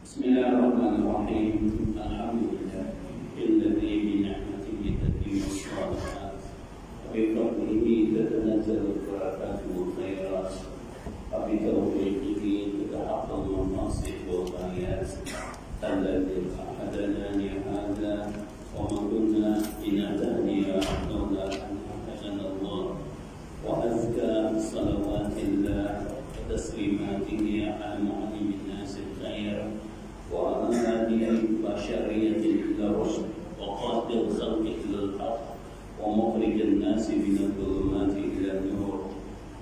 بسم الله الرحمن الرحيم. الحمد لله الذي بنعمته تتم الصالحات وبفضله تتنزل البركات والخيرات وبتوفيقه تتحقق المناصب والغايات. الذي أحدنا لهذا وما كنا لنهتدي لولا أن هدانا الله. وأزكى صلوات الله وتسليماته على معلم الناس الخير وهادي البشرية إلى الرشد وقاد الخلق إلى الحق ومخرج الناس من الظلمات إلى النور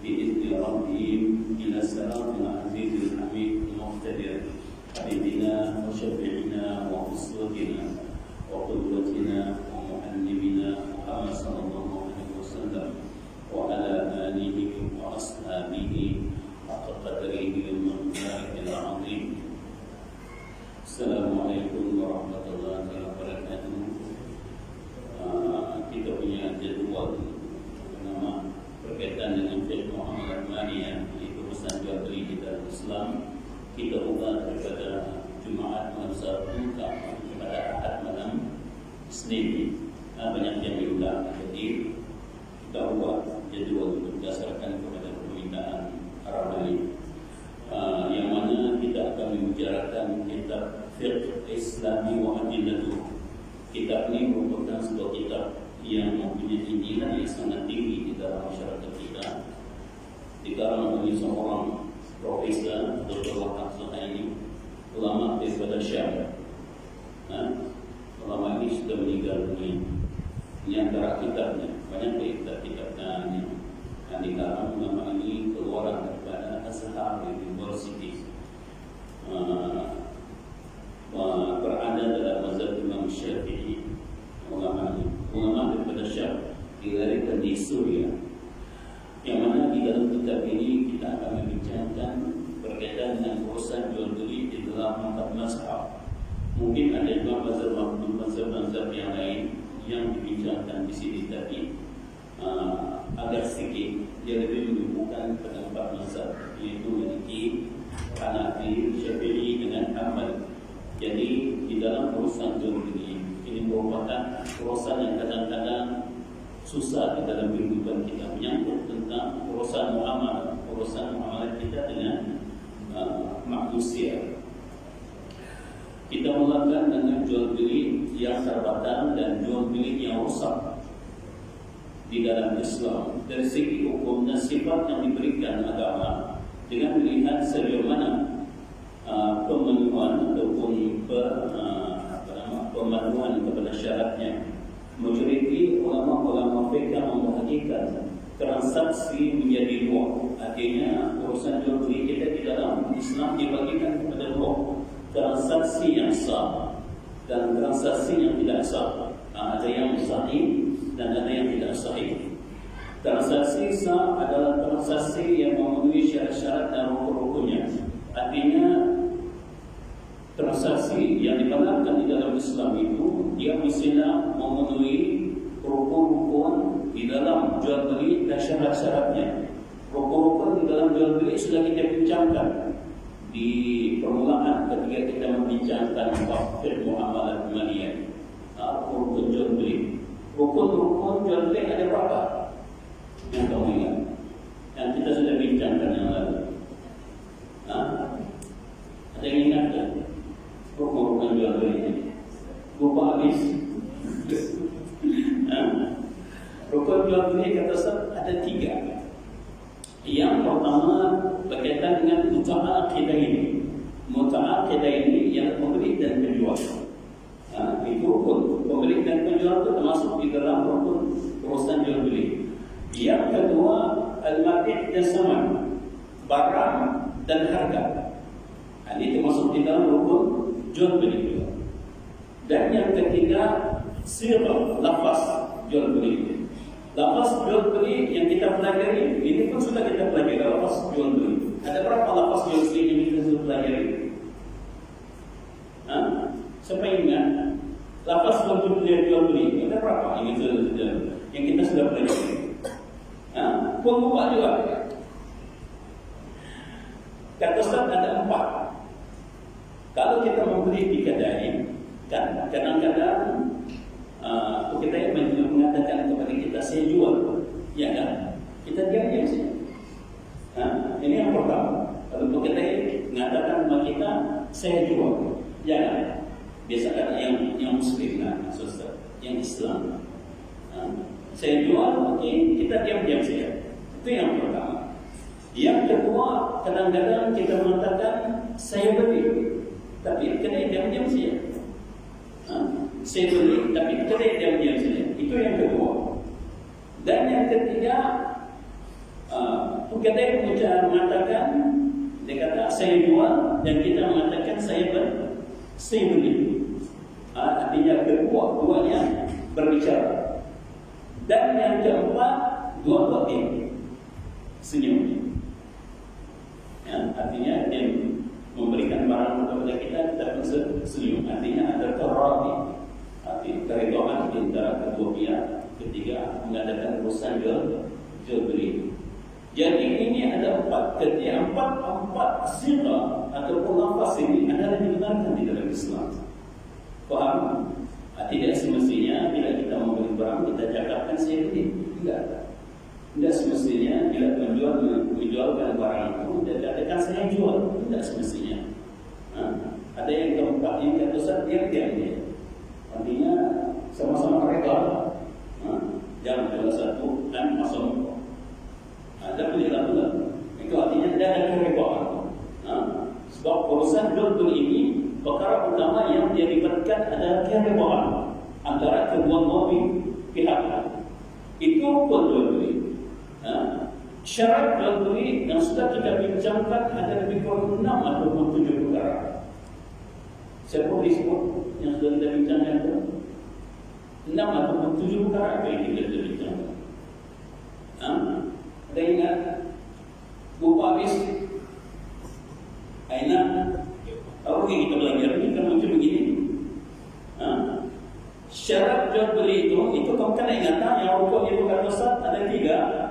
بإذن ربهم إلى الصراط العزيز الحميد المقتدر حبيبنا وشفيعنا وأسوتنا وقدوتنا ومعلمنا محمد صلى الله عليه وسلم وعلى آله وأصحابه حق قدره ومقداره العظيم. Assalamualaikum warahmatullahi wabarakatuh. Kita punya jadwal nama berkaitan dengan Syekh Muhammad Mania, yaitu urusan jual beli di dalam Islam. Kita buka daripada Jumaat malam Sabtu kepada Ahad malam Senin. Banyak yang diulang, jadi kita buat jadwal berdasarkan kepada permintaan Arabi. Yang mana kita akan membicarakan kitab Fiqh Islami wa Adillatuh. Kitab ini merupakan sebuah kitab yang mempunyai nilai yang sangat tinggi di dalam masyarakat kita. Dikarang oleh seorang Profesor Dr. Wahab Suhaimi, ulama daripada Syam. Ulama ini sudah meninggal dunia. Ini antara kitabnya, banyak kitab-kitabnya yang dikarang ulama ini keluaran daripada Azhar University. Berada dalam mazhab Imam Syafi'i. Ulama daripada Syam dilahirkan di Suria. Yang mana di dalam kitab ini kita akan membincangkan berkaitan dengan urusan jual beli di dalam 4 mazhab. Mungkin ada juga mazhab yang lain yang dibincangkan di sini, tapi agak sedikit dia lebih menunjukkan pada 4 mazhab, yaitu Maliki, Hanafi, Syafi'i dengan Hanbali. Jadi di dalam urusan jual beli ini merupakan urusan yang kadang-kadang susah di dalam kehidupan kita, menyangkut tentang urusan muamalah kita dengan manusia. Kita mulakan dengan jual beli yang terbatal dan jual beli yang rusak di dalam Islam dari segi hukum dan sifat yang diberikan agama, dengan melihat sejauh mana pemenuhan ataupun pemenuhan kepada syaratnya. Majoriti ulama-ulama fiqh membahagikan transaksi menjadi dua. Artinya urusan jual beli kita di dalam Islam dibagikan kepada dua, transaksi yang sah dan transaksi yang tidak sah. Ada yang sahih dan ada yang tidak sahih. Transaksi sah adalah transaksi yang memenuhi syarat-syarat dan rukun-rukunnya. Artinya transaksi yang dibenarkan di dalam Islam itu dia mestinya memenuhi rukun-rukun di dalam jual beli dan syarat-syaratnya. Rukun-rukun di dalam jual beli sudah kita bincangkan di permulaan ketika kita membincangkan Fiqh Muamalat Maliyah. Rukun jual beli. Rukun-rukun jual beli ada berapa? Yang kamu ingat? Yang kita sudah bincangkan yang lalu. Ada yang ingat tak? Rukun-rukun jual beli ini lupa habis. Rukun jual beli kata Ustaz ada 3. Yang pertama berkaitan dengan muta'aqidah ini. Muta'aqidah ini yang membeli dan menjual. Itu rukun. Pembeli dan penjual itu termasuk di dalam rukun urusan jual beli. Yang kedua al-mabi' dan saman, barang dan harga. Ini termasuk di dalam rukun jual beli. Dan yang ketiga sirah, lafaz jual beli. Lafaz jual beli yang kita pelajari ini pun sudah kita pelajari, lafaz jual beli. Ada berapa lafaz jual beli yang kita sudah pelajari? Siapa ingat? Lafaz jual beli ada berapa yang kita sudah pelajari? Puan lupa juga. Kata Ustaz ada 4. Kalau kita membeli di kedai, kan kadang-kadang kita mengatakan kepada kita saya jual, ya kan? Kita diam-diam saja. Ini yang pertama. Kalau kita mengatakan kepada kita saya jual, ya kan? Biasakan yang Muslim lah, saudara, yang Islam. Saya jual, okey, kita diam-diam saja. Itu yang pertama. Yang kedua, kadang-kadang kita mengatakan saya beli, tapi kita diam-diam saja. Saya beli, tapi kita diam-diam saja. Itu yang kedua. Dan yang ketiga, kita mengatakan, dia kata saya jual, dan kita mengatakan saya beli. Artinya kedua-duanya berbicara. Dan yang keempat, dua-duanya senyum. Artinya dia memberikan barang kepada kita pun senyum. Artinya ada tarabi, arti keridhaan antara kedua pihak ketika mengadakan urusan jual beli. Jadi ini ada empat sila ataupun lafaz ini adalah dibenarkan di dalam Islam. Faham? Tidak semestinya bila kita membeli barang kita cakapkan saya beli. Tidak semestinya bila menjualkan barang itu kita katakan saya jual. Tidak semestinya. Ada yang keempat yang ketusan dia. Artinya sama-sama mereka. Jangan salah satu dan masuk. Ada pilihan pula. Itu artinya tidak ada kerepotan. Sebab urusan jual beli ini perkara utama yang dilibatkan adalah kerepotan antara kedua pihak. Itu pun jual beli. Syarat jual beli yang sudah kita bincangkan ada lebih kurang 6 ataupun 7 perkara. Saya boleh sebut yang sudah kita bincangkan itu 6 ataupun 7 perkara apa yang kita bincangkan. Ada ingat buku habis Aina tahu yang kita belajar ini kan macam begini. Syarat jual beli itu kamu kan ingat yang rukun itu kata Ustaz ada 3.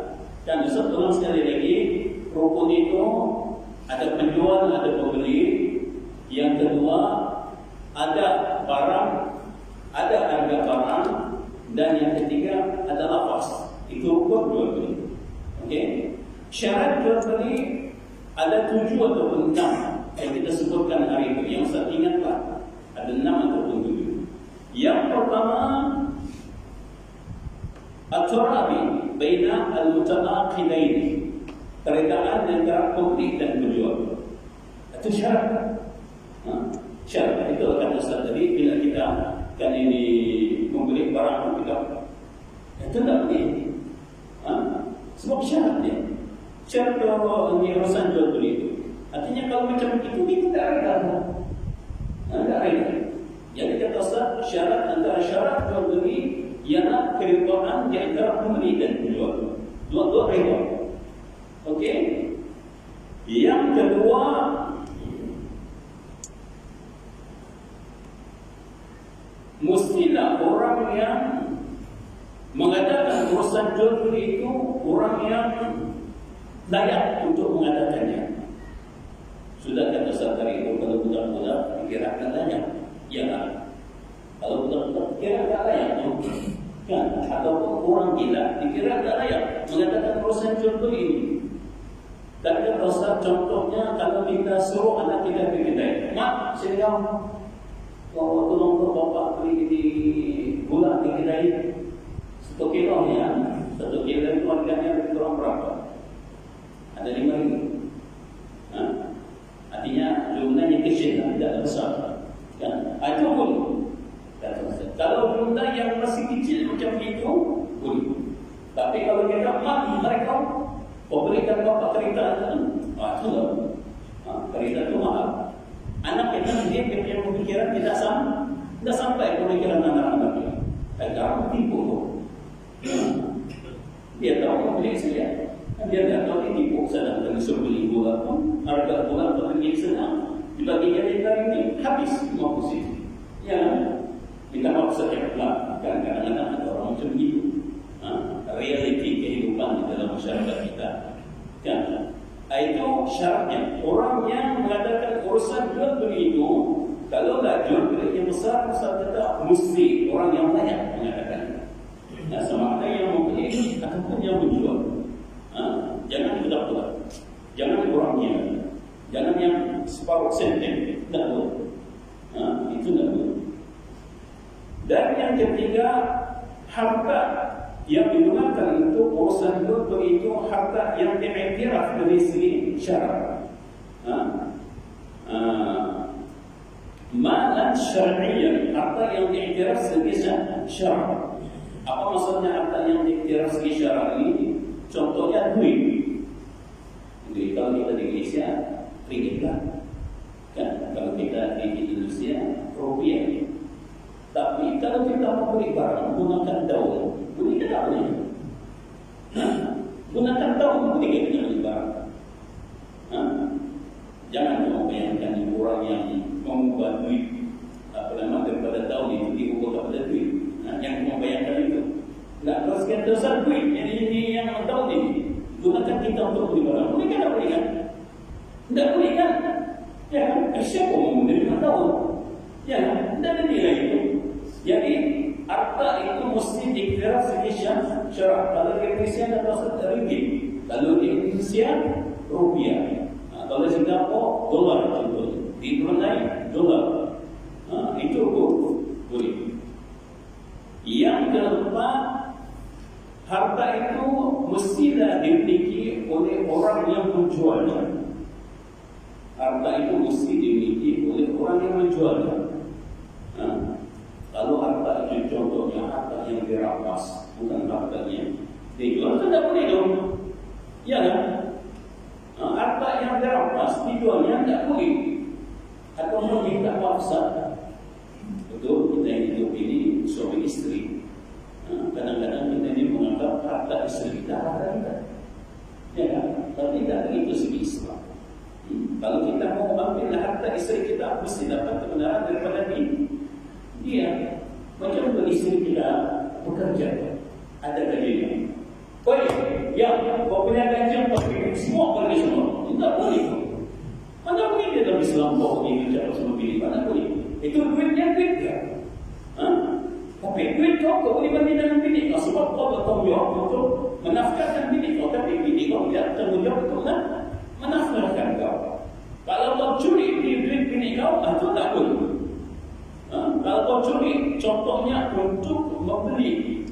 Dan Ustaz ulang sekali lagi, rukun itu ada penjual, ada pembeli. Yang kedua ada barang, ada harga barang, dan yang ketiga ada lafaz. Itu rukun jual beli. Okay. Syarat jual beli ada 7 ataupun 6 yang kita sebutkan hari ini. Yang saya ingatlah ada 6 ataupun 7. Yang pertama, at-tarabi baina al-mutanaqidain, keredaan antara pembeli dan penjual. Itu syarat. Syarat itu akan Ustaz tadi bila kita kan ini membeli barang kita itu tidak boleh. Sebab syarat dia. Syarat kalau urusan jual beli itu. Artinya kalau macam itu kita tidak ada. Tidak ada. Jadi kata Ustaz, syarat antara syarat jual beli ialah keridhaan di antara pembeli dan penjual. Dua-dua redha. Okey. Yang kedua, mestilah orang yang mengadakan urusan jual beli itu orang yang layak untuk mengadakannya. Sudah kata Ustaz tadi itu kalau budak-budak dikirakan layak, ya. Kalau budak-budak dikirakan layak, kan? Ataupun orang gila dikirakan layak mengadakan urusan jual beli ini. Dan kata Ustaz contohnya kalau kita suruh anak kita pergi kedai, mak sini kamu, kau tolong bapak beli di gula di kedai. 1 kilo ya, 1 kilo itu harganya lebih kurang berapa? Ada 5.000. Artinya jumlahnya kecil, tidak besar. Kan? Itu boleh. Kalau jumlah yang masih kecil macam itu, boleh. Tapi kalau kita mereka berikan bapak kereta, itu lah. Kereta itu mahal. Anak kita dia punya pemikiran tidak sampai pemikiran anak-anaknya. Agak tipu. Dia tahu beli saja. Dia tidak tahu ditipu. Sedang disuruh beli gula pun harga gula pergi senang dibagi jadi hari ini habis 50 sen. Ya, kita maksa ceklah. Kadang-kadang ada orang macam itu. Realiti kehidupan di dalam masyarakat kita. Kan? Itu syaratnya. Orang yang mengadakan urusan jual beli itu, kalau besar kata mesti orang yang layak mengatakan. Nah, sama ada yang membeli ataupun yang menjual. Jangan budak-budak, jangan kurangnya, jangan yang separuh senten, tidak boleh. Itu tidak boleh. Dan yang ketiga, harta yang digunakan untuk urusan dunia itu harta yang diiktiraf dari segi syarak. Malan syar'iyyan, harta yang diiktiraf segi syarak. Apa maksudnya harta yang diiktiraf segi syarak ini? Contohnya duit. Duit kalau kita di Indonesia ringgit kan? Kalau kita di Indonesia rupiah. Tapi kalau kita mau beli barang gunakan daun, boleh tidak boleh? Gunakan daun boleh kita beli barang. Jangan mau bayangkan orang yang mengubah duit daripada daun itu diubah kepada duit. Yang mau bayangkan itu. Tidak teruskan dosa duit. Jadi ini yang daun ini gunakan kita untuk beli barang. Boleh kan? Boleh kan? Tidak boleh kan? Ya, siapa mau menerima daun? Ya, tidak ada nilai itu. Jadi harta itu mesti diiktiraf segi syarak. Kalau di Indonesia ada ringgit, kalau di Indonesia rupiah, kalau di Singapura dolar, di Brunei dolar. Itu boleh. Yang keempat, harta itu mestilah dimiliki oleh orang yang menjualnya. Harta itu mesti dimiliki oleh orang yang menjualnya. Kalau harta itu contohnya harta yang dirampas, bukan hartanya dijual, tidak boleh dong. Ya kan? Harta yang dirampas dijualnya tidak boleh. Atau meminta paksa. Betul, kita yang hidup ini suami istri. Kadang-kadang kita ini menganggap harta istri kita harta kita. Ya kan? Tapi tidak begitu segi Islam. Kalau kita mau ambil harta istri kita, mesti dapat kebenaran daripada dia. Macam istri kita bekerja, ada gajinya. Ya, kau punya gaji apa? Semua pergi semua. Tidak boleh. Mana boleh dia dalam Islam kau pergi kerja semua pilih? Mana boleh? Itu duitnya duit dia. Tapi duit kau boleh bagi dengan bini kau. Sebab kau bertanggung jawab untuk menafkahkan bini kau. Tapi bini kau tidak bertanggung jawab untuk menafkahkan kau. Kalau kau curi duit bini kau, itu tak boleh. Kalau kau curi, contohnya untuk membeli,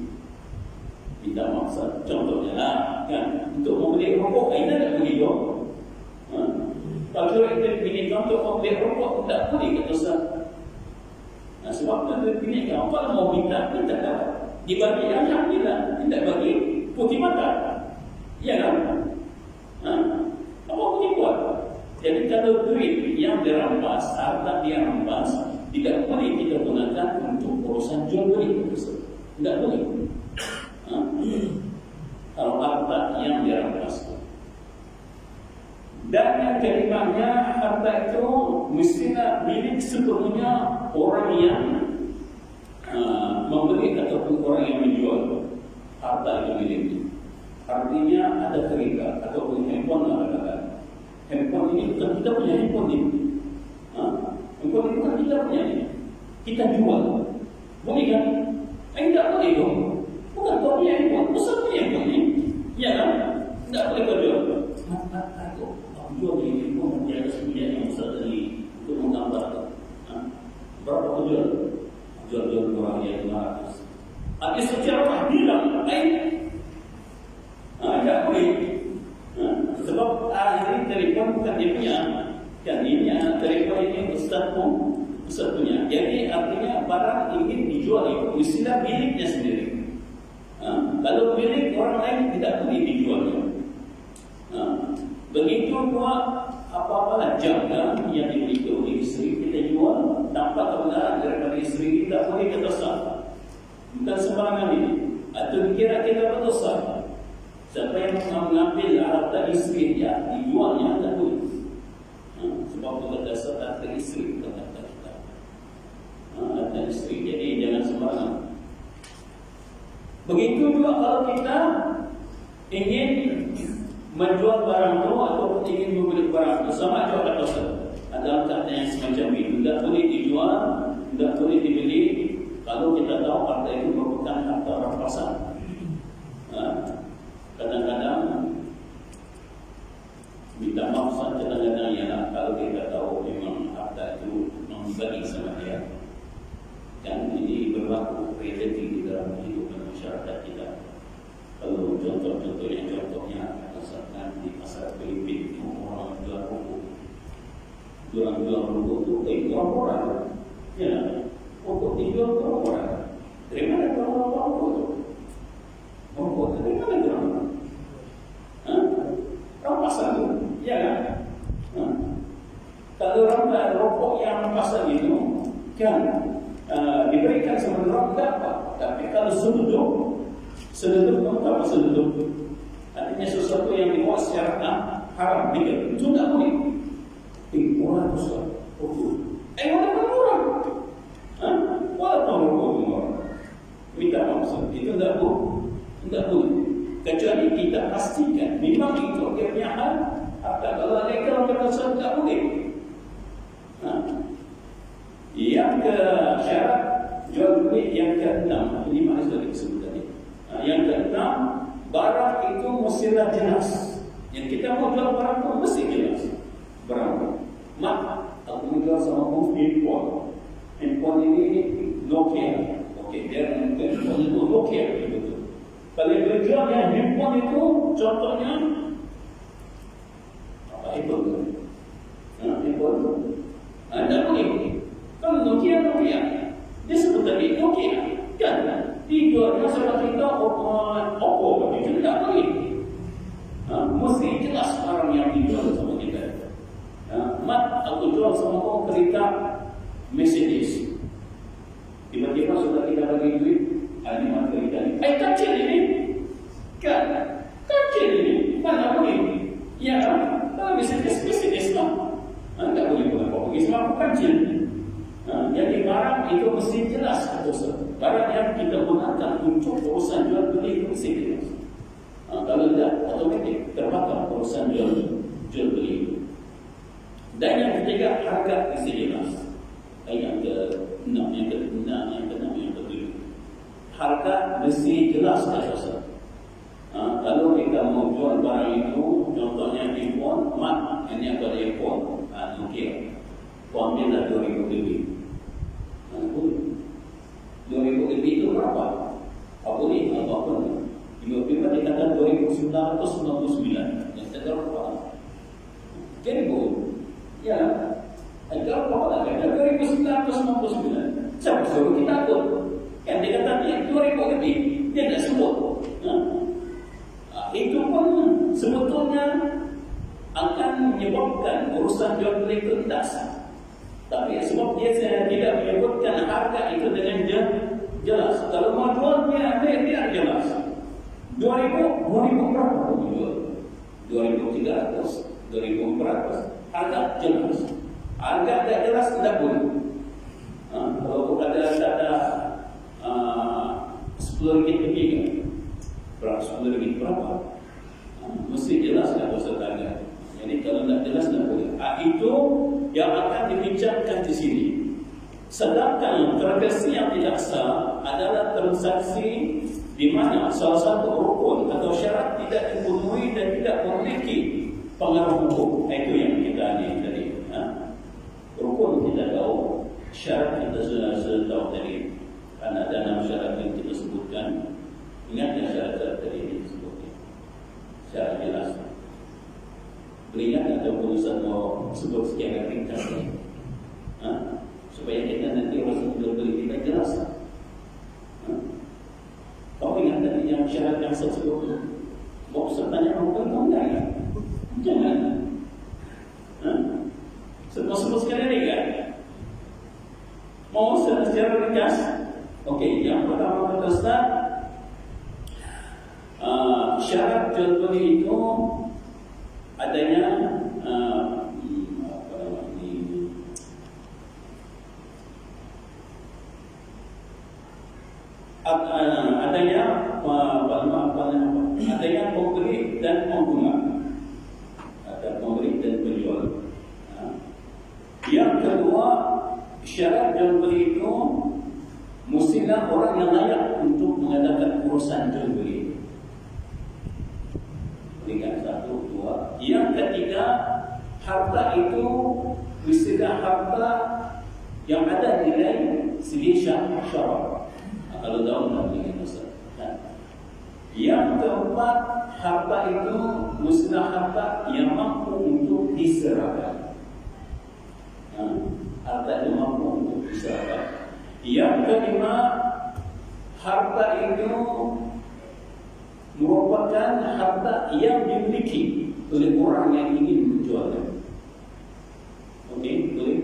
tidak maksud contohnya kan untuk membeli rokok, ini tidak boleh dong. Kalau curi duit bini kau untuk membeli rokok, tidak boleh kata Ustaz. Sebab itu duit bini kau, kalau mau minta dapat. Dibagi alhamdulillah, tidak bagi putih mata. Ya kan? Apa boleh buat? Jadi kalau duit yang dirampas, harta yang dirampas, tidak boleh kita gunakan untuk urusan jual beli tersebut. Tidak boleh. Kalau harta yang dirampas. Dan yang kelimanya, harta itu mestilah milik sepenuhnya orang yang membeli ataupun orang yang menjual harta itu miliknya. Artinya ada terikat ataupun handphone katakan. Handphone ini bukan kita punya handphone ini. Handphone ini bukan kita punya ini. Kita jual. Boleh kan? Tidak boleh dong. Bukan kau punya handphone. Ustaz punya handphone ini. Ya kan? Tidak boleh kau jual. Aku jual ini handphone yang ada yang Ustaz tadi untuk menggambar. Berapa kau jual? Jual orang yang 500. Tapi secara bilang, tidak boleh. Sebab akhirnya telefon bukan dia punya. Kan ini telefon ini Ustaz punya. Jadi artinya barang ingin dijual itu mestilah miliknya sendiri. Kalau milik orang lain tidak boleh dijualnya. Begitu pula apa-apa jam yang dimiliki oleh istri kita jual tanpa kebenaran daripada istri kita boleh kita sah. Bukan sembarangan ini. Atau dikira kita berdosa. Siapa yang mengambil harta istri dia dijualnya tak boleh. Sebab itu berdasar harta istri kata kita. Harta istri, jadi jangan sembarangan. Begitu juga kalau kita ingin menjual barang itu ataupun ingin membeli barang itu, sama juga kata Ustaz. Ada kata yang semacam itu tidak boleh dijual tidak boleh dibeli kalau kita tahu harta itu merupakan harta rampasan. Kadang-kadang minta maaf kadang-kadang ya, kalau kita tahu memang harta itu membagi sama dia. Dan ini berlaku realiti di dalam kehidupan masyarakat kita. Kalau contohnya misalkan di pasar Filipina orang jual rokok, jual rokok itu orang-orang, ya, rokok dijual orang-orang. Dari mana orang-orang rokok itu? Rokok dari mana orang-orang? Rampasan itu, ya kan? Kalau rampas rokok yang rampasan itu kan diberikan sama orang apa? Tapi kalau seduduk apa seduduk? Artinya sesuatu yang dibuat secara haram, itu tidak boleh. Murah besar, murah. Walaupun murah, minta maksud itu tidak boleh. Kecuali kita pastikan memang itu dia punya hal. Kalau legal kita tidak boleh. Yang ke syarat jual beli yang ke-6, 5 sudah disebut tadi. Yang ke-6, barang itu mestilah jelas. Yang kita mau jual barang itu mesti jelas. Barang. Mak, aku menjual sama handphone. Handphone ini Nokia. Okey, dia handphone itu Nokia betul. Kalau dia jual yang handphone itu contohnya apa itu? Handphone. Anda boleh. Kalau Nokia, dia sebut tadi Nokia, kan? Dijualnya seperti kita Oppo, itu tidak boleh. Mesti jelas barang yang dijual sama kita. Mat, aku jual sama kau kereta Mercedes. Tiba-tiba sudah tidak lagi duit, ini mat kereta ini. Kecil ini, kan? Kecil ini, mana boleh? Ya, kalau Mercedes lah. Tidak boleh buat kau pergi sebab kecil. Jadi barang itu mesti jelas atau barang yang kita gunakan untuk urusan jual beli itu mesti jelas. Kalau tidak, otomatis terbakar urusan jual beli. Dan yang ketiga, harga mesti jelas. Yang ke-6, yang ke-7. Harga mesti jelas asal. Kalau kita mau jual barang itu, contohnya handphone, ini ada handphone, Nokia. Kau ambillah 2,000 lebih. 2,000 lebih itu berapa? Apa ni? Apa ni? Tiba-tiba dikatakan 2,999. Yang sedang berapa? Keribu. Ya. Kalau berapa lagi? 2,999. Siapa suruh kita takut? Yang dikatakan 2,000 lebih. Dia tidak sebut. Itu pun sebetulnya akan menyebabkan urusan jual beli itu tidak sah. Tapi sebab dia tidak menyebutkan harga itu dengan jelas. Kalau mau jual dia jelas. 2,000 berapa pun jual? 2,300, 2,400. Harga jelas. Harga tidak jelas tidak boleh. Kalau ada 10 ringgit lebih kan? Berapa 10 ringgit berapa? Mesti jelas tidak usah tanya. Jadi kalau tidak jelas tidak boleh. Itu yang akan dibincangkan di sini. Sedangkan transaksi yang tidak sah adalah transaksi di mana salah satu rukun atau syarat tidak dipenuhi dan tidak memiliki pengaruh hukum. Itu yang kita lihat tadi. Rukun kita tahu, syarat kita sudah tahu tadi. Karena ada 6 syarat yang kita sebutkan. Ingatnya syarat tadi yang disebutkan. Syarat jelas. Beringat atau urusan mau sebut secara ringkas supaya kita nanti urusan jual beli kita jelas. Kau ingat tadi yang syarat yang saya sebut? Mau tanya rukun kau enggak ya? Jangan. Sebut sekali lagi kan? Mau secara ringkas? Okey, yang pertama kata Ustaz, syarat jual beli itu adanya adanya pembeli dan pengguna. Ada pembeli dan penjual. Yang kedua, syarat jual beli itu mestilah orang yang layak untuk mengadakan urusan jual beli. Berikan satu, dua. Yang ketiga, harta itu mestilah harta yang ada nilai segi syarak. Kalau daun ini masalah. Yang keempat, harta itu mestilah harta yang mampu untuk diserahkan. Harta itu mampu untuk diserahkan. Yang kelima, harta itu merupakan harta yang dimiliki oleh orang yang ingin menjualnya. Okey, boleh?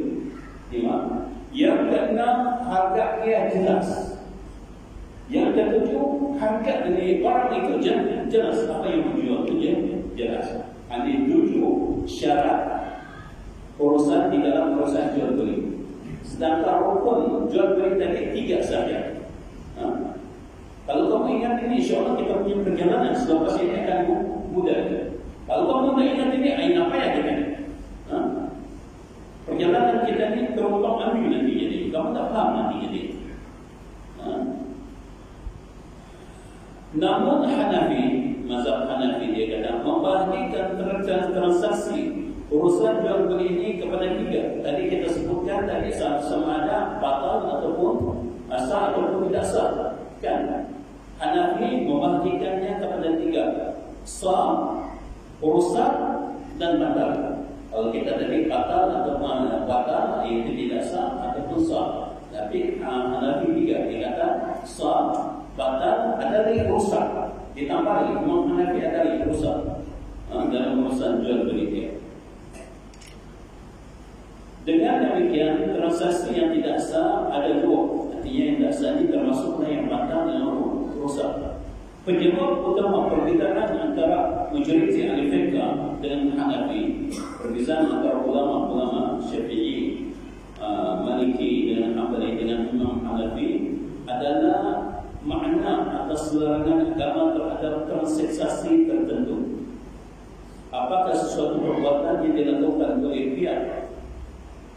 5. Yang keenam, harganya jelas. Yang ketujuh, harga dari barang itu jelas, apa yang menjual itu jelas. Ada 7 syarat urusan di dalam urusan jual beli. Sedangkan rukun jual beli tadi 3 saja. Kalau kamu ingat ini, insyaAllah kita punya perjalanan selepas ini akan mudah. Kalau kamu tak ingat ini, apa ya kita ni? Perjalanan kita ni terumpang ambil nanti jadi. Kamu tak faham nanti jadi. Namun Hanafi, mazhab Hanafi dia kata membahagikan transaksi urusan jual beli ini kepada 3. Tadi kita sebutkan tadi sama ada batal ataupun sah ataupun tidak sah. Kan? Hanafi membahagikannya kepada 3. Sah, urusan dan batal. Kalau kita tadi batal ataupun batal itu tidak sah ataupun sah. Tapi Hanafi 3 dia kata sah, batal, ada lagi rusak. Ditambah lagi, Imam Hanafi ada lagi rusak dalam urusan jual beli dia. Dengan demikian, transaksi yang tidak sah ada 2. Artinya yang tidak sah ini termasuklah yang batal dan rusak. Penyebab utama perbezaan antara majoriti ahli fiqh dengan Hanafi, perbezaan antara ulama-ulama Syafi'i, Maliki dengan Hambali dengan Imam Hanafi adalah makna atas larangan agama terhadap transaksi tertentu. Apakah sesuatu perbuatan yang dilakukan oleh pihak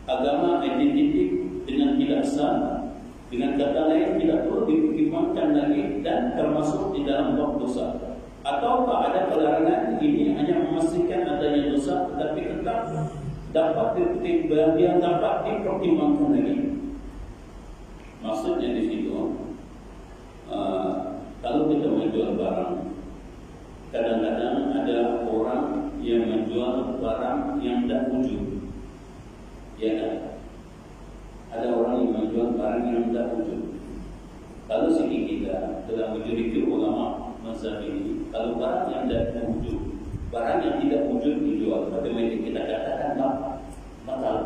agama identik dengan tidak sah, dengan kata lain tidak perlu dipertimbangkan lagi dan termasuk di dalam bab dosa, ataukah ada pelarangan ini hanya memastikan adanya dosa tetapi tetap dapat dipertimbangkan lagi. Maksudnya di situ, kalau kita menjual barang, kadang-kadang ada orang yang menjual barang yang tidak wujud. Ya kan? Ada orang yang menjual barang yang tidak wujud. Kalau segi kita dalam majoriti ulama mazhab ini, kalau barang yang tidak wujud, barang yang tidak wujud dijual, bagaimana kita katakan batal.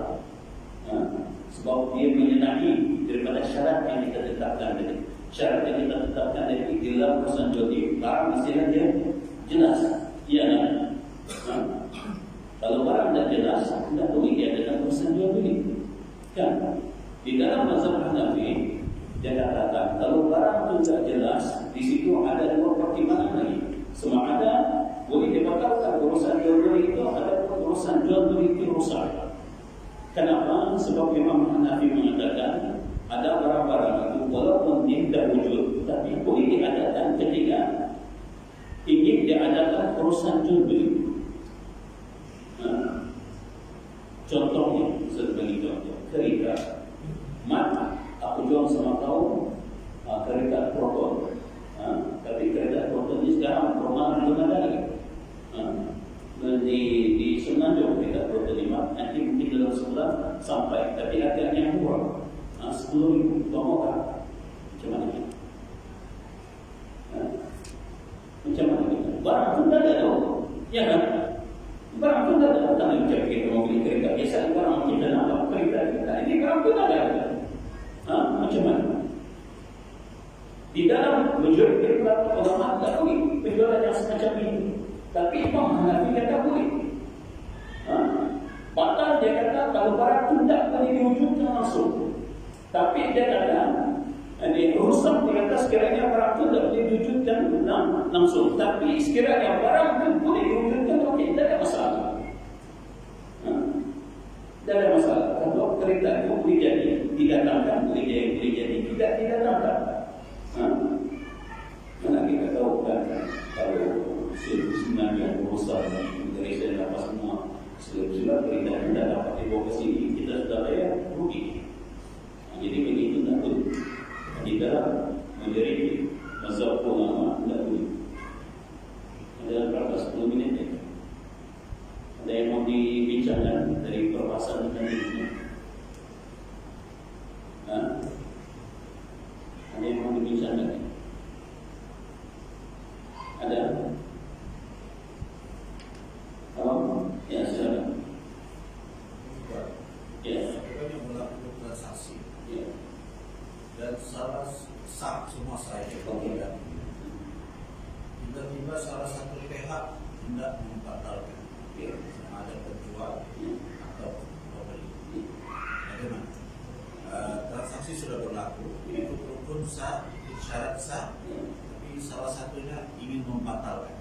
Sebab dia menyalahi daripada syarat yang kita tetapkan tadi. Syarat yang kita tetapkan tadi dalam urusan jual beli, barang mestilah dia jelas. Iya kan? Kalau barang tidak jelas, tidak boleh dia dalam urusan jual beli. Kan? Di dalam mazhab Hanafi, dia katakan kalau barang itu tidak jelas, di situ ada 2 pertimbangan lagi. Sama ada boleh dibatalkan urusan jual beli itu, ada urusan jual beli itu rusak. Kenapa? Sebab Imam Hanafi mengatakan ada barang-barang itu walaupun dia tidak wujud, tapi boleh diadakan ketika ingin diadakan urusan jual beli. Contohnya, sebagai contoh, kereta. Mat, aku jual sama kau kereta proton. Tapi kereta proton ini sekarang perumahan belum ada lagi. Di Semenanjung kereta proton 5, nanti mungkin dalam sebulan sampai. Tapi harganya murah, 10.000 murah. Macam mana kita? Macam mana kita? Barang pun tak ada tau. Ya kan? Barang pun tak ada. Bukan macam kita mau beli kereta biasa. Barang kita nampak kereta kita. Ini barang pun tak ada. Macam mana? Di dalam majoriti ulama tak boleh penjualan yang semacam ini. Tapi Imam Hanafi kata boleh. Batal dia kata kalau barang itu tidak boleh diwujudkan langsung. Tapi dia kata ini rusak, dia kata sekiranya barang itu tidak boleh diwujudkan langsung. Tapi sekiranya barang itu boleh diwujudkan, okey, tidak ada masalah. Tidak ada masalah. Kalau kereta itu boleh jadi di didatangkan, boleh jadi tidak didatangkan. Mana kita tahu kan, kalau sebenarnya berusaha dari saya dapat semua sudah berita tidak dapat dibawa ke sini, kita sudah bayar rugi. Jadi begitu tak boleh. Kita menjadi mazhab ulama tidak boleh. Ada berapa 10 minit ya? Ada yang mau dibincangkan dari perbahasan ini? Ada yang mau dibincangkan? Ada? Oh, ya silakan. Ya. Kita yang melakukan transaksi. Ya. Dan salah sah semua saya. Tiba-tiba salah satu pihak tidak membatalkan. Ada penjual atau pembeli. Bagaimana? Transaksi sudah berlaku, itu rukun sah, syarat sah, tapi salah satunya ingin membatalkan.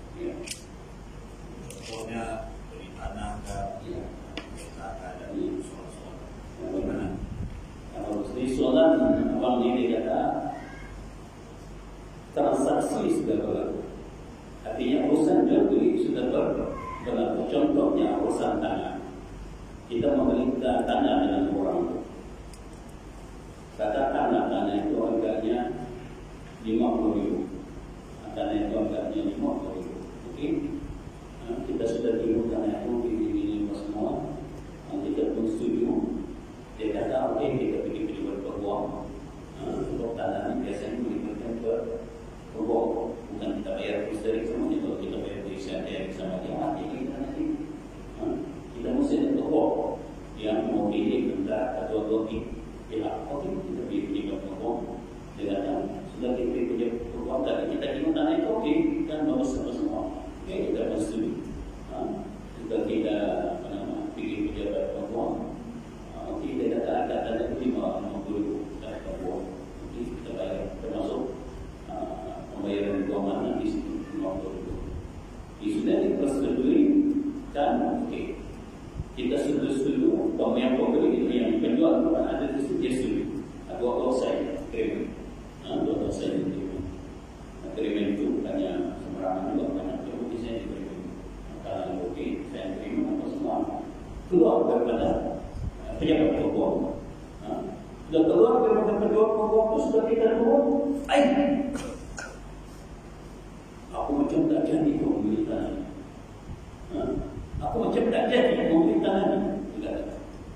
Contohnya beli tanah dan soal-soal. Bagaimana? Kalau di soalan abang ini kata transaksi sudah berlaku. Artinya urusan jual beli sudah berlaku. Contohnya urusan tanah. Kita membeli tanah dengan orang. Kata tanah itu harganya 50.000. Tanah itu harganya 50.000. Oke? Kita sudah timbul tanah itu di semua. Kita pun setuju. Dia kata, okey, kita pergi berpeluang. Untuk tanah ini biasanya melibatkan berpeluang. Bukan kita bayar dari semuanya. Kalau kita bayar dari saya sama dia, kita nanti kita mesti ada berpeluang yang mau pilih benda atau logik. Ya, okey, kita pergi berpeluang. Dia kata, sudah kita pergi berpeluang, tapi kita timbul tanah itu okey, kan bagus semua. Okey, kita pun setuju. Jika kita pergi pejabat berpeluang, kita kata itu 50 dari kampung. Jadi kita bayar termasuk pembayaran keuangan nanti situ 50. Sudah dipersetujui kan? Okey. Kita setuju yang pembeli yang penjual ada di situ dia setuju. Dua saya kirim. Dua saya kirim. Kirim itu hanya sembarangan juga banyak yang bisa dikirim. Kalau okey saya kirim apa semua keluar daripada pejabat berpeluang. Sudah keluar daripada pejabat berpeluang itu sudah kita turun. Aku macam tak jadi membeli tanah. Aku macam tak jadi membeli tanah.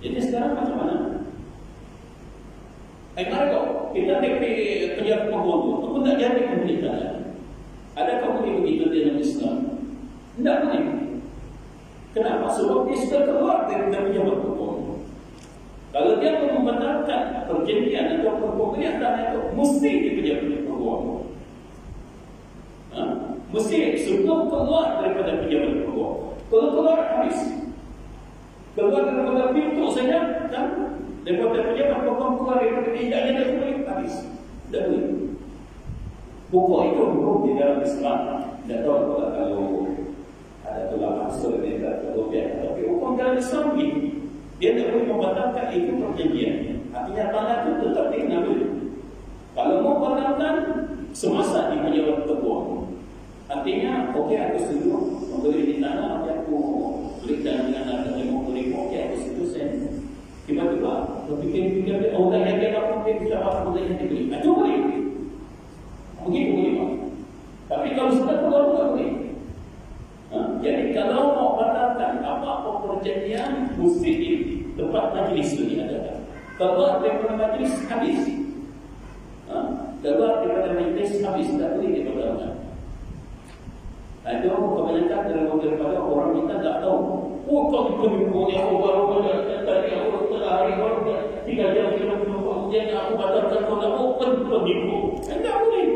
Jadi sekarang macam mana? Mari kau kita pergi pejabat berpeluang itu, aku tak jadi membeli tanah. Adakah boleh begitu dalam Islam? Tidak boleh. Kenapa? Sebab dia sudah keluar daripada pejabat berpeluang. Kalau dia membatalkan perjanjian atau pembelian tanah itu, mesti dipejabat berpeluang. Mesti sebelum keluar daripada pejabat berpeluang. Kalau keluar habis. Keluar daripada pintu saja, kan? Daripada pejabat berpeluang keluar daripada tidaknya dah boleh habis. Tidak boleh. Pokok itu hukum di dalam Islam. Tidak tahu kalau ada ulama seperti itu, tapi hukum dalam Islam begini. Dia tidak boleh membatalkan itu perjanjian. Artinya tanah itu tetap diambil. Kalau mau batalkan semasa di pejabat berpeluang. Artinya, okey aku setuju membeli di tanah, aku beli tanah dengan harga 50.000, okey aku setuju sen. Tiba-tiba, berpikir-pikir, dah yakin aku bisa apa boleh yang dibeli. Itu boleh. Begitu boleh Pak. Tapi kalau sudah keluar tak boleh. Jadi kalau mau batalkan apa-apa perjanjian, mesti di tempat majlis itu diadakan. Keluar daripada majlis habis. Keluar daripada majlis habis, tak boleh dibatalkan. Itu kebanyakan daripada orang kita tak tahu. Kau punya baru tadi aku hari baru 3 jam kemudian aku batalkan kau penipu. Tak boleh.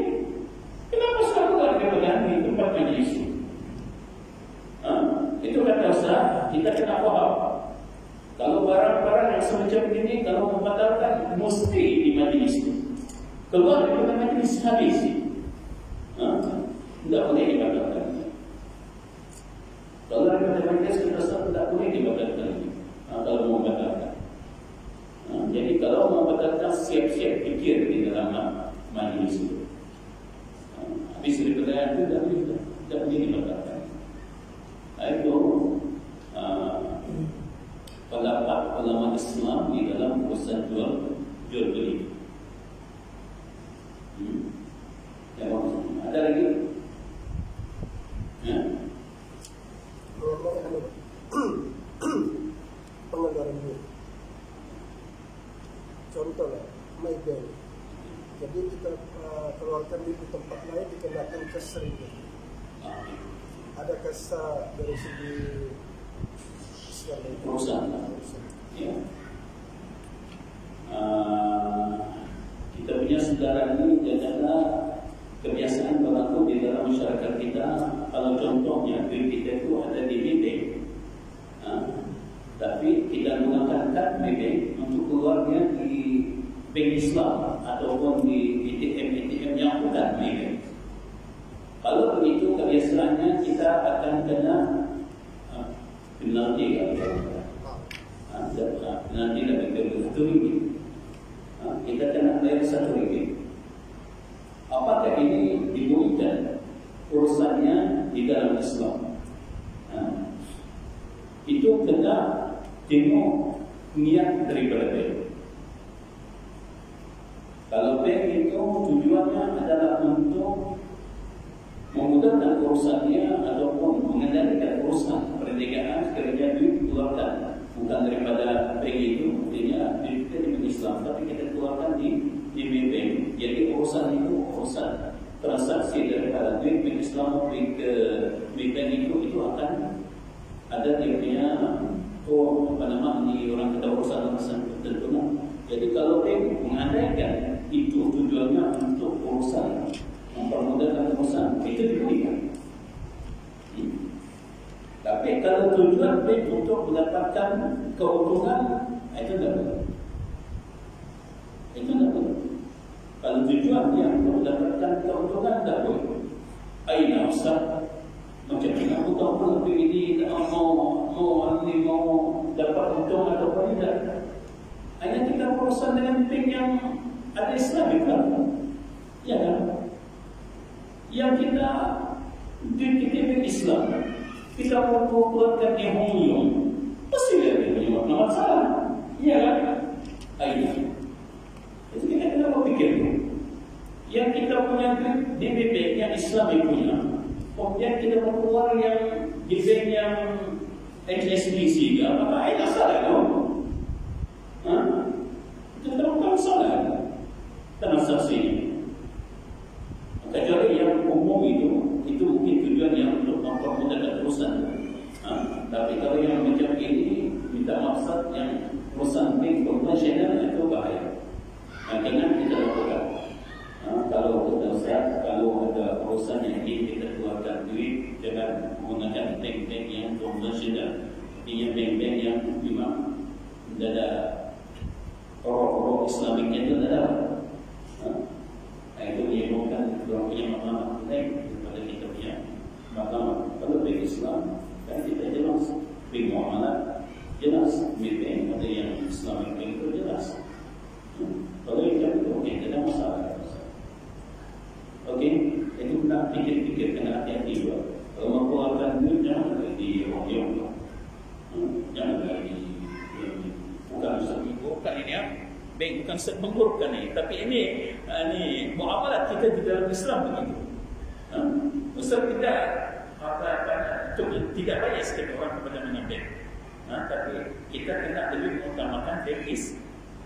Kenapa keluar daripada tempat majlis itu? Itu kata Ustaz, kita kena faham. Kalau barang-barang yang semacam ini, kalau membatalkan, mesti di majlis itu. Keluar daripada majlis habis. Tidak boleh dibatalkan. Kalau daripada majlis kita tidak boleh dibatalkan. Kalau membatalkan. Jadi Jadi kalau mau berkata siap-siap fikir di dalam majlis itu. Habis daripada itu tidak begini berkata. Itu pendapat ulama Islam di dalam urusan jual beli. Ya, ada lagi? Ya. Pengeluaran duit. Contohnya, Maybank. Jadi kita keluarkan duit di tempat lain dikenakan kes ringgit. Ada kes dari segi perusahaan. Ya. Kita punya saudara ini adalah kebiasaan berlaku di dalam masyarakat kita. Kalau contohnya duit kita itu ada di Maybank, tapi kita menggunakan kad Maybank untuk keluarnya di bank Islam ataupun di ATM yang bukan Maybank. Kalau begitu kebiasaannya kita akan kena penalti nanti lebih dari RM1. Kita kena bayar RM1. Apakah ini dibolehkan urusannya di dalam Islam? Itu kena tengok niat daripada bank. Kalau bank itu tujuannya adalah untuk memudahkan urusannya ataupun mengendalikan urusan perniagaan, sekiranya duit dikeluarkan bukan daripada bank itu, artinya duit kita di Islam, tapi kita keluarkan di Maybank. Jadi urusan itu urusan transaksi daripada duit bank Islam ke Maybank itu akan ada dia punya ni orang kata urusan tertentu. Jadi kalau bank mengandaikan itu tujuannya untuk urusan mempermudahkan urusan, itu diberikan. Tapi kalau tujuan bank untuk mendapatkan keuntungan, itu tidak boleh. Itu tidak boleh. Kalau tujuan yang untuk mendapatkan keuntungan, tidak boleh. Aina Ustaz, macam mana aku tahu kalau ini mau dapat untung ataupun tidak? Hanya kita berurusan dengan bank yang ada Islam, kan? Ya kan? Yang kita di Islam, kita mau keluarkan di Hong Kong, pasti dia punya masalah. Ya kan? Aina. Jadi kita kena berfikir. Yang kita punya di BB yang Islam punya, kemudian kita mau keluar yang di bank yang HSBC, apakah ada salah dong? Itu bukan salah transaksi ini. Kecuali yang umum itu mungkin tujuan yang untuk mempermudahkan urusan. Tapi kalau yang macam ini minta maksud yang urusan bank konvensional itu bahaya. Jangan kita lakukan. Kalau ada urusan yang ingin kita keluarkan duit, jangan menggunakan bank-bank yang konvensional. Ini bank-bank yang memang tidak ada orang-orang Islamik yang tidak ada. Itu dia bukan orang punya maklumat lain daripada kita punya maklumat. Kalau bank Islam, kan kita jelas bank muamalat jelas, bank ada yang Islamik itu jelas. Kalau yang itu tidak ada masalah. Okey, itu nak fikir-fikir, kena hati-hati juga. Kalau mau keluarkan duit, jangan di Hong Kong. Jangan di bukan Ustaz bukan ini ya. Bank bukan mengurukkan ini, tapi ini muamalat kita di dalam Islam begitu. Ustaz tidak tidak banyak setiap orang kepada mana bank. Tapi kita kena lebih mengutamakan bank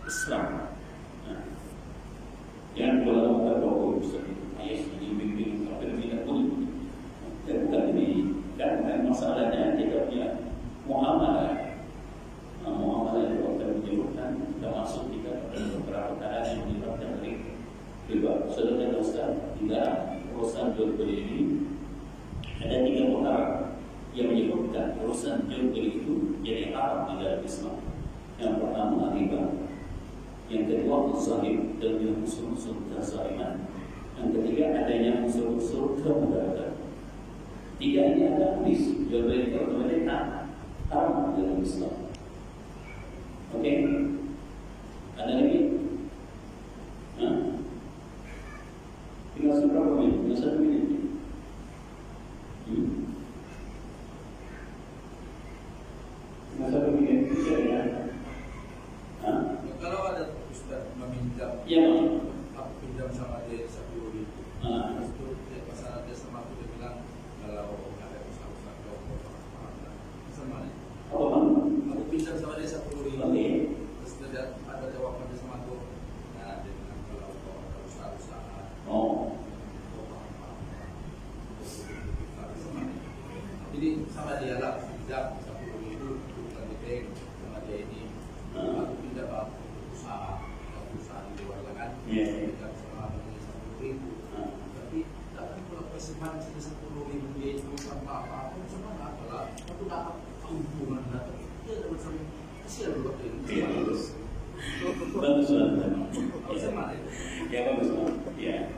Islam. Yang kalau kita tahu Ustaz ayat ini bimbing apa tidak boleh. Bukan ini kan masalahnya kita punya muamalah. Muamalah itu akan menyebutkan termasuk kita pada beberapa keadaan yang menyebabkan riba. Saudara Ustaz, di dalam urusan jual beli ini ada 3 perkara yang menyebabkan urusan jual beli itu jadi haram di dalam Islam. Yang pertama riba, yang kedua zahir dan yang unsur-unsur kezaliman, yang ketiga adanya unsur-unsur kemudaratan. 3 ini ada hadis jual beli otomatis haram dalam Islam. Okey, ada 1 minit. Cuma 1 minit bisa ya. Kalau ada Ustaz meminjam, Iya bang. aku pinjam sama dia 10.000. Terus tu dia pasal dia sama aku, dia bilang kalau ada usaha-usaha kau sama ni. Apa bang? Aku pinjam sama dia 10.000. Oke. Terus dia ada jawaban dia sama aku. Nah, dia bilang kalau kau ada usaha-usaha. Oh. Jadi sama dia lah pinjam 10.000 bukan dia sama dia ini. Aku pinjam untuk usaha di luar kan. Pinjam sama dia 10.000. Tapi dapat pula persembahan 10.000 dia itu sama apa? Sama apa lah? Aku dapat keuntungan lah. Dia dapat sama kesian juga dia. Bagus. Bagus banget. Sama dia. Ya bagus bang. Ya.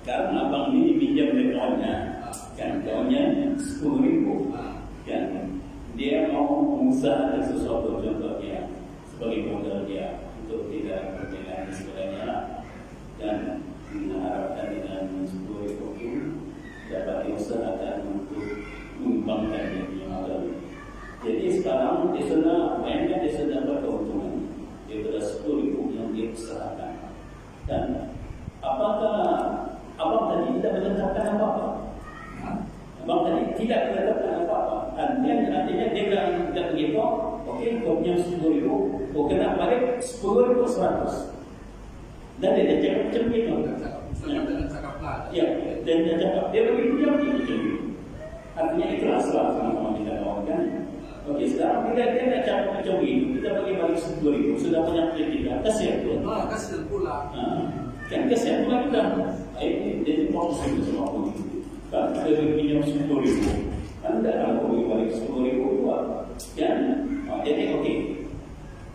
Sekarang abang ini pinjam dari kawannya, kan kawannya 10.000, kan dia mau mengusahakan sesuatu, contohnya sebagai modal dia untuk tidak berjalan sebenarnya, dan mengharapkan dengan 10.000 itu dapat diusahakan untuk mengembangkan dia punya modal. Jadi sekarang dia sudah mainnya, dia sudah dapat keuntungan daripada 10.000 yang dia usahakan. Dan apakah abang tadi tidak menetapkan apa-apa? Abang tadi tidak menetapkan apa-apa. Artinya dia tidak begitu. Okey, kau punya 10.000, kau kena balik 10.100. Dan dia cakap macam itu. Dengan cakap lah. Ya, dan dia cakap dia bagi pinjam dia macam itu. Artinya ikhlas lah sama-sama kita kawan. Okey, sekarang dia nak cakap macam itu. Kita bagi balik 10.000, sudah banyak kritikan. Kasihan tu. Kasihan pula. Kan kasihan pula kita. Ini jadi proses itu semua pun. Kan ada pinjam 10.000. Anda kalau bagi balik 10.000 itu apa? Kan? Jadi okey.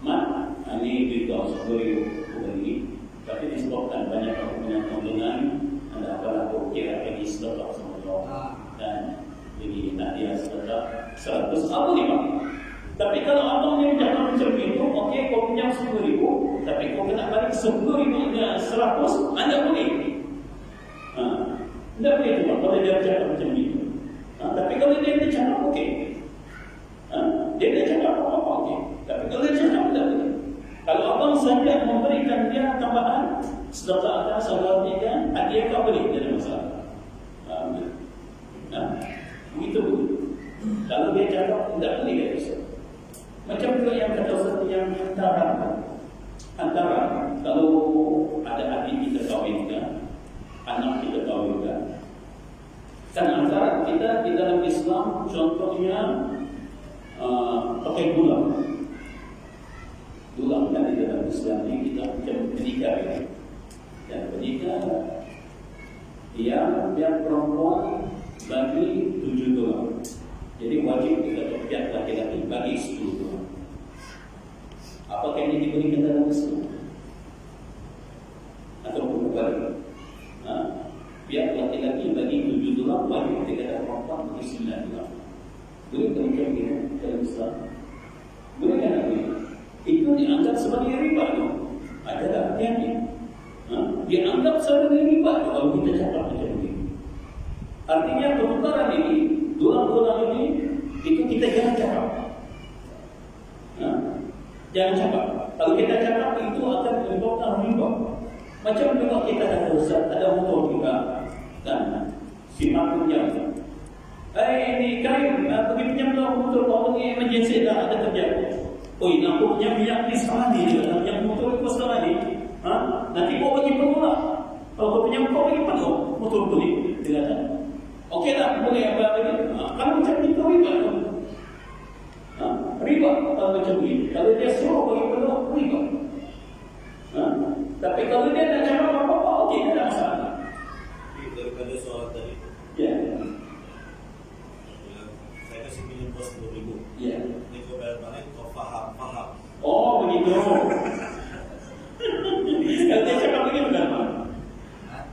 Mak, ini duit kau 10.000 bukan ini. Tapi disebabkan banyak punya keuntungan, anda akan aku kira lagi setelah sama jawab. Dan jadi nak dia setelah 100 apa ni bang? Tapi kalau abang yang cakap macam itu, okey kau pinjam 10.000, tapi kau kena balik 10.000 dengan 100, anda boleh. Anda boleh tu bang, kalau dia cakap macam itu. Tapi kalau dia cakap okey. Dia cakap apa-apa okey. Tapi kalau dia cakap tidak boleh. Kalau abang saja memberikan dia tambahan, sedekah sahabat dia kan, hadiah kau boleh, tidak ada masalah. Begitu. Kalau dia cakap tidak boleh dia bisa. Macam juga yang kata Ustaz yang antara kalau ada adik kita kahwinkan, anak kita kahwinkan, kan antara kita di dalam Islam contohnya pakai gula kan di dalam Islam ini kita macam menikah ya. Dan menikah yang perempuan bagi $7. Jadi wajib kita pihak laki-laki bagi $10. Apakah ini diberikan dalam Islam? Atau berbalik? Pihak laki-laki bagi $7, wajib kita perempuan bagi $9. Boleh macam ini dalam Islam? Boleh kan apa ini? Itu dianggap sebagai riba tu. Ada tak hati-hati? Dianggap sebagai riba kalau kita cakap macam ini. Artinya pertukaran ini, $2 ini, itu kita jangan cakap. Jangan cakap. Kalau kita cakap itu akan menyebabkan riba. Macam juga kita kata Ustaz, ada motor juga, kan? Si mak pinjam. Ini Karim, pergi pinjam lah motor kau ni emergency dah ada kerja. Oh, ini aku punya minyak ni setengah ni je. Yang motor aku setengah ni. Nanti kau bagi penuh lah. Kalau kau punya kau bagi penuh, motor aku ni. Dia kata, okey lah, boleh apa lagi. Kalau macam itu riba. Riba kalau macam ni. Kalau dia suruh bagi penuh, riba. Tapi kalau dia nak cakap apa-apa, okey, tak ada masalah. Daripada soal tadi, saya kasih pinjam kau 10.000. Ya. Ini kau bayar balik, kau faham. Oh, begitu. Kalau dia cakap begitu kan, Pak?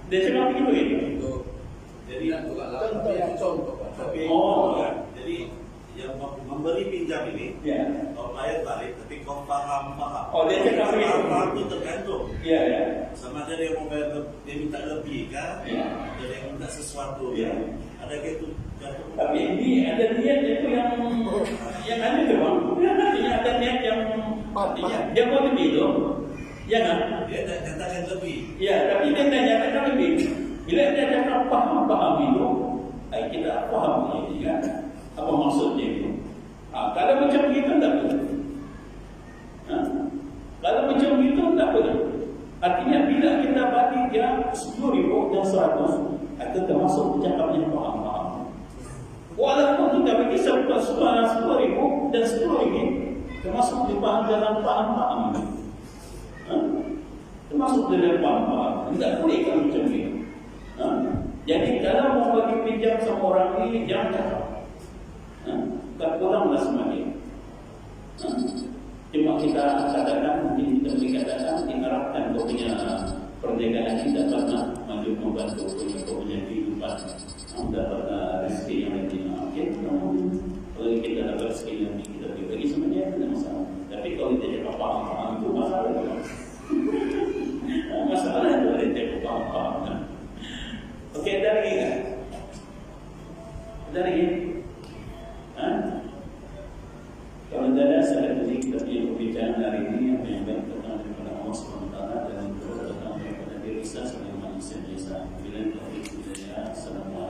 Dia cakap begitu. Jadi contoh. Tapi jadi yang memberi pinjam ini, kau bayar balik, tapi kau faham. Oh, dia cakap begitu. Faham itu tergantung. Ya. Sama sama ada yang mau bayar, dia minta lebih kan? Ya. Ada yang minta sesuatu Ya. kan? Ada gitu jatuh. Tapi ini ada niat itu yang aneh tuh bang. Ini ada niat yang dia mau lebih itu, ya kan? Dia katakan lebih. Ya, tapi dia nyatakan lebih. Bila dia cakap paham itu, kita paham ini kan? Apa maksudnya itu? Kalau macam itu tak boleh. Kalau macam itu tak boleh. Artinya bila kita bagi dia 10,000 dan 100, itu termasuk cakapnya paham. Walaupun kita bagi 10,000 dan 10,000, termasuk di paham dalam paham. Termasuk dalam paham. Tidak boleh kalau macam itu. Jadi kalau mau bagi pinjam sama orang ini, jangan cakap. Tak kuranglah semakin. Cuma kita katakan, mungkin kita boleh katakan, diharapkan kau punya perniagaan ini dapat maju membantu kau punya kehidupan, dapat rezeki yang lebih. Okay, kalau kita dapat rezeki yang lebih, kita bagi sama dia, tidak masalah. Tapi kalau kita cakap paham itu masalah. Masalah itu ada cakap paham. Okey, ada lagi kan? Ada lagi? Kalau tidak ada, saya tadi kita punya pembicaraan hari ini apa yang baik datang daripada Allah SWT dan yang buruk datang daripada diri saya sebagai manusia biasa. Bila kita Assalamualaikum.